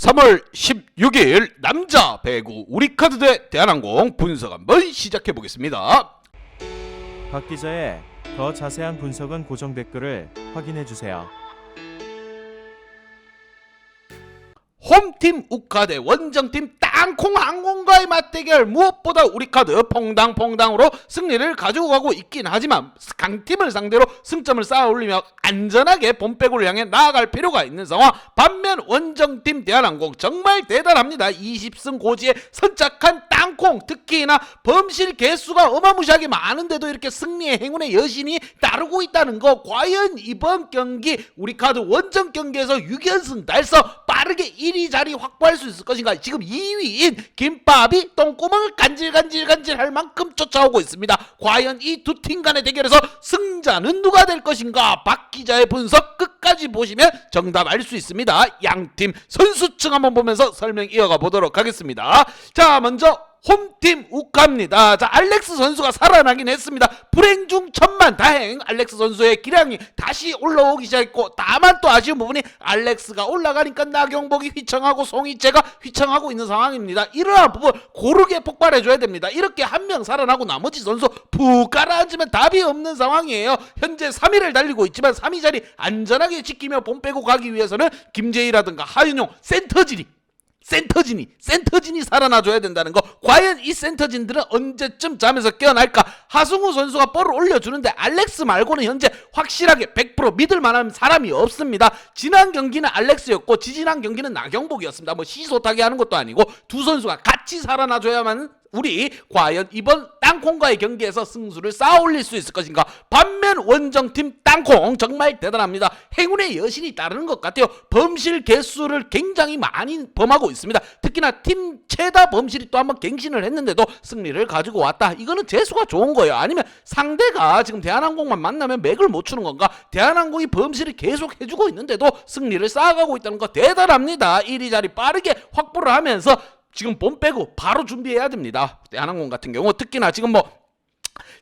3월 16일 남자 배구 우리카드 대 대한항공 분석 한번 시작해 보겠습니다. 박 기자의 더 자세한 분석은 고정 댓글을 확인해 주세요. 홈팀 우카 대 원정팀 땅콩 항공과의 맞대결, 무엇보다 우리카드 퐁당퐁당으로 승리를 가지고 가고 있긴 하지만 강팀을 상대로 승점을 쌓아 올리며 안전하게 본배구를 향해 나아갈 필요가 있는 상황. 반면 원정팀 대한항공 정말 대단합니다. 20승 고지에 선착한 땅콩, 특히나 범실 개수가 어마무시하게 많은데도 이렇게 승리의 행운의 여신이 따르고 있다는 거, 과연 이번 경기 우리카드 원정 경기에서 6연승 달성, 빠르게 1위 자리 확보할 수 있을 것인가. 지금 2위인 김밥이 똥구멍을 간질간질 할 만큼 쫓아오고 있습니다. 과연 이 두 팀 간의 대결에서 승자는 누가 될 것인가. 박 기자의 분석 끝까지 보시면 정답 알 수 있습니다. 양팀 선수층 한번 보면서 설명 이어가 보도록 하겠습니다. 자, 먼저 홈팀 우카입니다. 자, 알렉스 선수가 살아나긴 했습니다. 불행 중 천만다행, 알렉스 선수의 기량이 다시 올라오기 시작했고, 다만 또 아쉬운 부분이 알렉스가 올라가니까 나경복이 휘청하고 송이채가 휘청하고 있는 상황입니다. 이러한 부분 고르게 폭발해줘야 됩니다. 이렇게 한 명 살아나고 나머지 선수 푹 깔아앉으면 답이 없는 상황이에요. 현재 3위를 달리고 있지만 3위 자리 안전하게 지키며 본 빼고 가기 위해서는 김재희라든가 하윤용, 센터진이 살아나줘야 된다는 거. 과연 이 센터진들은 언제쯤 잠에서 깨어날까. 하승우 선수가 볼을 올려주는데 알렉스 말고는 현재 확실하게 100% 믿을 만한 사람이 없습니다. 지난 경기는 알렉스였고 지지난 경기는 나경복이었습니다. 뭐 시소타게 하는 것도 아니고 두 선수가 같이 살아나줘야만 우리 과연 이번 땅콩과의 경기에서 승수를 쌓아 올릴 수 있을 것인가. 반면 원정팀 땅콩 정말 대단합니다. 행운의 여신이 따르는 것 같아요. 범실 개수를 굉장히 많이 범하고 있습니다. 특히나 팀 최다 범실이 또 한번 갱신을 했는데도 승리를 가지고 왔다. 이거는 재수가 좋은 거예요. 아니면 상대가 지금 대한항공만 만나면 맥을 못 추는 건가. 대한항공이 범실을 계속 해주고 있는데도 승리를 쌓아가고 있다는 거 대단합니다. 1위 자리 빠르게 확보를 하면서 지금 본 빼고 바로 준비해야 됩니다. 대한항공 같은 경우 특히나 지금 뭐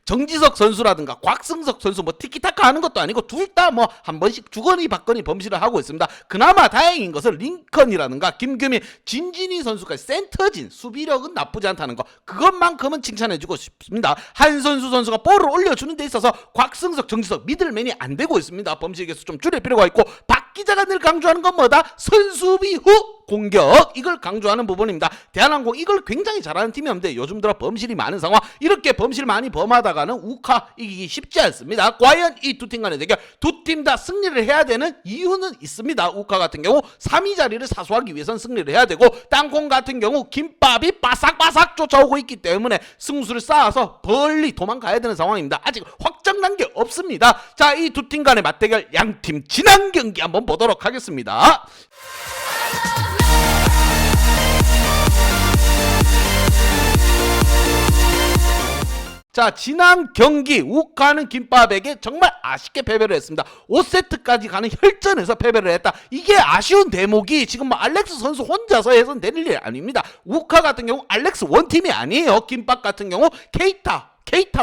정지석 선수라든가 곽승석 선수 뭐 티키타카 하는 것도 아니고 둘 다 뭐 한 번씩 주거니 받거니 범실을 하고 있습니다. 그나마 다행인 것은 링컨이라든가 김규민, 진진이 선수까지 센터진 수비력은 나쁘지 않다는 거, 그것만큼은 칭찬해주고 싶습니다. 한 선수가 볼을 올려주는 데 있어서 곽승석, 정지석 미들맨이 안 되고 있습니다. 범실 개수 좀 줄일 필요가 있고, 박 기자가 늘 강조하는 건 뭐다? 선수비 후 공격, 이걸 강조하는 부분입니다. 대한항공 이걸 굉장히 잘하는 팀이었는데 요즘 들어 범실이 많은 상황. 이렇게 범실 많이 범하다가는 우카 이기기 쉽지 않습니다. 과연 이 두 팀 간의 대결, 두 팀 다 승리를 해야 되는 이유는 있습니다. 우카 같은 경우 3위 자리를 사수하기 위해선 승리를 해야 되고, 땅콩 같은 경우 김밥이 바삭바삭 쫓아오고 있기 때문에 승수를 쌓아서 멀리 도망가야 되는 상황입니다. 아직 확정난 게 없습니다. 자, 이 두 팀 간의 맞대결, 양팀 지난 경기 한번 보도록 하겠습니다. 자, 지난 경기 우카는 김밥에게 정말 아쉽게 패배를 했습니다. 5세트까지 가는 혈전에서 패배를 했다. 이게 아쉬운 대목이 지금 뭐 알렉스 선수 혼자서 해서는 될 일이 아닙니다. 우카 같은 경우 알렉스 원팀이 아니에요. 김밥 같은 경우 케이타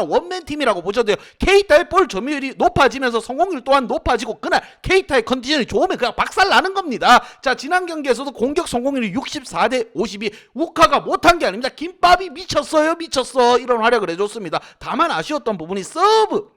원맨 팀이라고 보셔도 돼요. 케이타의 볼 점유율이 높아지면서 성공률 또한 높아지고, 그날 케이타의 컨디션이 좋으면 그냥 박살 나는 겁니다. 자, 지난 경기에서도 공격 성공률이 64대 52, 우카가 못한 게 아닙니다. 김밥이 미쳤어 이런 활약을 해줬습니다. 다만 아쉬웠던 부분이 서브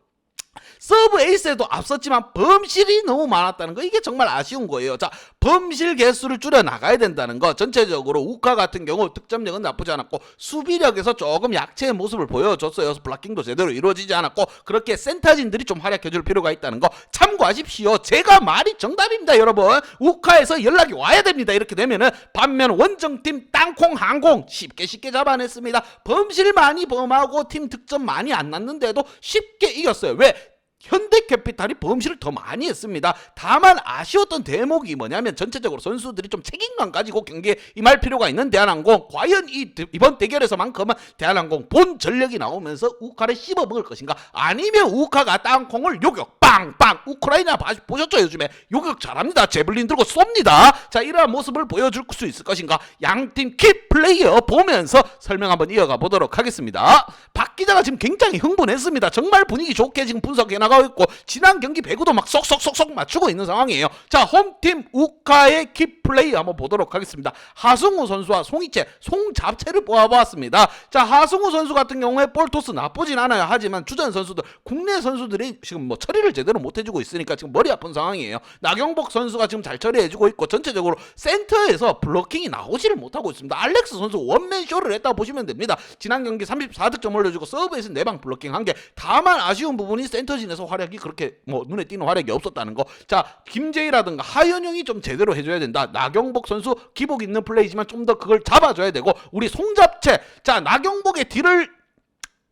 에이스에도 앞섰지만 범실이 너무 많았다는 거, 이게 정말 아쉬운 거예요. 자, 범실 개수를 줄여 나가야 된다는 거. 전체적으로 우카 같은 경우 득점력은 나쁘지 않았고 수비력에서 조금 약체의 모습을 보여줬어요. 블락킹도 제대로 이루어지지 않았고, 그렇게 센터진들이 좀 활약해줄 필요가 있다는 거 참고하십시오. 제가 말이 정답입니다, 여러분. 우카에서 연락이 와야 됩니다. 이렇게 되면은. 반면 원정팀 땅콩 항공 쉽게 잡아냈습니다. 범실 많이 범하고 팀 득점 많이 안 났는데도 쉽게 이겼어요. 왜? 현대캐피탈이 범실을 더 많이 했습니다. 다만 아쉬웠던 대목이 뭐냐면 전체적으로 선수들이 좀 책임감 가지고 경기에 임할 필요가 있는 대한항공. 과연 이번 대결에서만큼은 대한항공 본 전력이 나오면서 우카를 씹어먹을 것인가, 아니면 우카가 땅콩을 요격 빵빵. 우크라이나 보셨죠? 요즘에 요격 잘합니다. 제블린 들고 쏩니다. 자, 이러한 모습을 보여줄 수 있을 것인가. 양팀 킥플레이어 보면서 설명 한번 이어가 보도록 하겠습니다. 박 기자가 지금 굉장히 흥분했습니다. 정말 분위기 좋게 지금 분석해놔 나가고 있고 지난 경기 배구도 막 쏙쏙쏙쏙 맞추고 있는 상황이에요. 자, 홈팀 우카의 키플레이 한번 보도록 하겠습니다. 하승우 선수와 송이채, 송잡채를 뽑아보았습니다. 자, 하승우 선수 같은 경우에 볼토스 나쁘진 않아요. 하지만 주전 선수들, 국내 선수들이 지금 뭐 처리를 제대로 못 해주고 있으니까 지금 머리 아픈 상황이에요. 나경복 선수가 지금 잘 처리해주고 있고 전체적으로 센터에서 블로킹이 나오지를 못하고 있습니다. 알렉스 선수 원맨쇼를 했다고 보시면 됩니다. 지난 경기 34득점 올려주고 서브에서 4방 블로킹 1개. 다만 아쉬운 부분이 센터진에서 활약이 그렇게 뭐 눈에 띄는 활약이 없었다는 거. 자, 김재희라든가 하현영이 좀 제대로 해줘야 된다. 나경복 선수 기복 있는 플레이지만 좀 더 그걸 잡아줘야 되고, 우리 송잡채, 자, 나경복의 딜을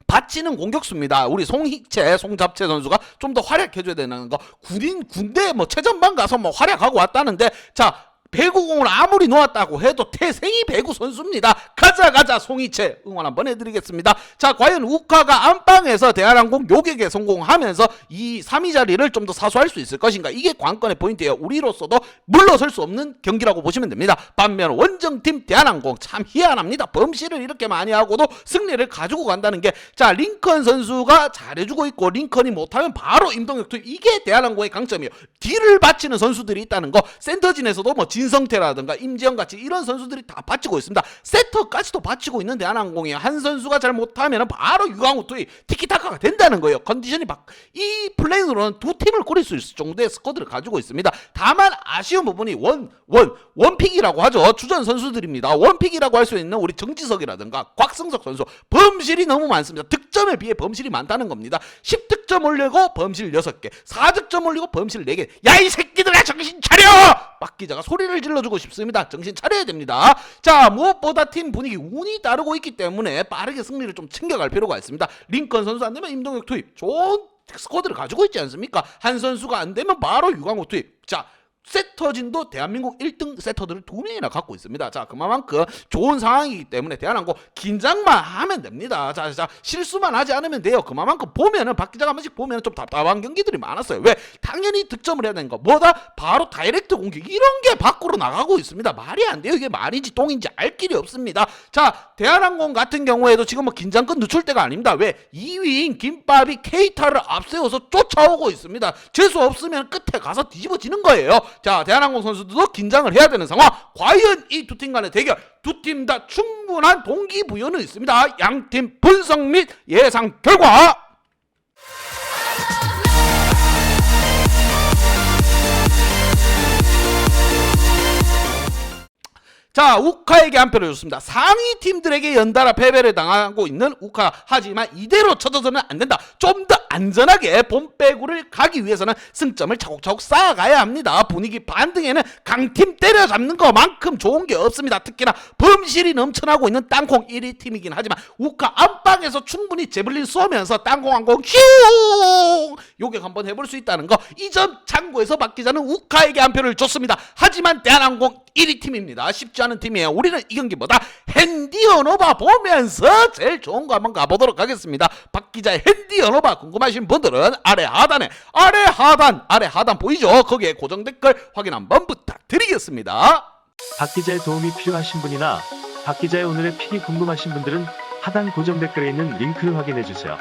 받치는 공격수입니다. 우리 송희채, 송잡채 선수가 좀 더 활약해줘야 되는 거. 군대 뭐 최전방 가서 뭐 활약하고 왔다는데, 자, 배구공을 아무리 놓았다고 해도 태생이 배구 선수입니다. 가자 송이채 응원 한번 해드리겠습니다. 자, 과연 우카가 안방에서 대한항공 요격에 성공하면서 이 3위 자리를 좀 더 사수할 수 있을 것인가, 이게 관건의 포인트예요. 우리로서도 물러설 수 없는 경기라고 보시면 됩니다. 반면 원정팀 대한항공 참 희한합니다. 범실을 이렇게 많이 하고도 승리를 가지고 간다는 게, 자, 링컨 선수가 잘해주고 있고 링컨이 못하면 바로 임동혁 투입, 이게 대한항공의 강점이에요. 딜을 바치는 선수들이 있다는 거. 센터진에서도 뭐 진성태라든가 임지영 같이 이런 선수들이 다 바치고 있습니다. 세터까지도 바치고 있는 대한항공이에요. 한 선수가 잘 못하면 바로 유강호 투입, 티키타카가 된다는 거예요. 컨디션이 이 플레이로는 두 팀을 꾸릴 수 있을 정도의 스쿼드를 가지고 있습니다. 다만 아쉬운 부분이 원픽이라고 하죠. 주전 선수들입니다. 원픽이라고 할 수 있는 우리 정지석이라든가 곽승석 선수, 범실이 너무 많습니다. 득점에 비해 범실이 많다는 겁니다. 10득점 올리고 범실 6개, 4득점 올리고 범실 4개. 야, 이 새끼들아, 정신 차려! 박 기자가 소리를 질러주고 싶습니다. 정신 차려야 됩니다. 자, 무엇보다 팀 분위기, 운이 따르고 있기 때문에 빠르게 승리를 좀 챙겨갈 필요가 있습니다. 링컨 선수 안 되면 임동혁 투입, 좋은 스쿼드를 가지고 있지 않습니까? 한 선수가 안 되면 바로 유강호 투입. 자, 세터진도 대한민국 1등 세터들을 2명이나 갖고 있습니다. 자, 그만큼 좋은 상황이기 때문에 대한항공 긴장만 하면 됩니다. 자, 실수만 하지 않으면 돼요. 그만큼 보면은 박 기자가 한 번씩 보면은 좀 답답한 경기들이 많았어요. 왜? 당연히 득점을 해야 되는 거. 뭐다? 바로 다이렉트 공격, 이런 게 밖으로 나가고 있습니다. 말이 안 돼요. 이게 말인지 똥인지 알 길이 없습니다. 자, 대한항공 같은 경우에도 지금 뭐 긴장감 늦출 때가 아닙니다. 왜? 2위인 김밥이 케이타를 앞세워서 쫓아오고 있습니다. 재수 없으면 끝에 가서 뒤집어지는 거예요. 자, 대한항공 선수들도 긴장을 해야 되는 상황. 과연 이 두 팀 간의 대결, 두 팀 다 충분한 동기부여는 있습니다. 양팀 분석 및 예상 결과. 자, 우카에게 한 표를 줬습니다. 상위 팀들에게 연달아 패배를 당하고 있는 우카. 하지만 이대로 쳐져서는 안 된다. 좀 더 안전하게 본배구를 가기 위해서는 승점을 차곡차곡 쌓아가야 합니다. 분위기 반등에는 강팀 때려잡는 것만큼 좋은 게 없습니다. 특히나 범실이 넘쳐나고 있는 땅콩 1위 팀이긴 하지만 우카 안방에서 충분히 제블린 쏘면서 땅콩 한공 슝 요격 한번 해볼 수 있다는 거. 이 점 참고해서 박 기자는 우카에게 한 표를 줬습니다. 하지만 대한항공 1위 팀입니다. 쉽지 않은 팀이에요. 우리는 이 경기보다 핸디 언어바 보면서 제일 좋은 거 한번 가보도록 하겠습니다. 박 기자의 핸디 언어바 궁금하신 분들은 아래 하단 보이죠? 거기에 고정 댓글 확인 한번 부탁드리겠습니다. 박 기자의 도움이 필요하신 분이나 박 기자의 오늘의 픽이 궁금하신 분들은 하단 고정 댓글에 있는 링크를 확인해 주세요.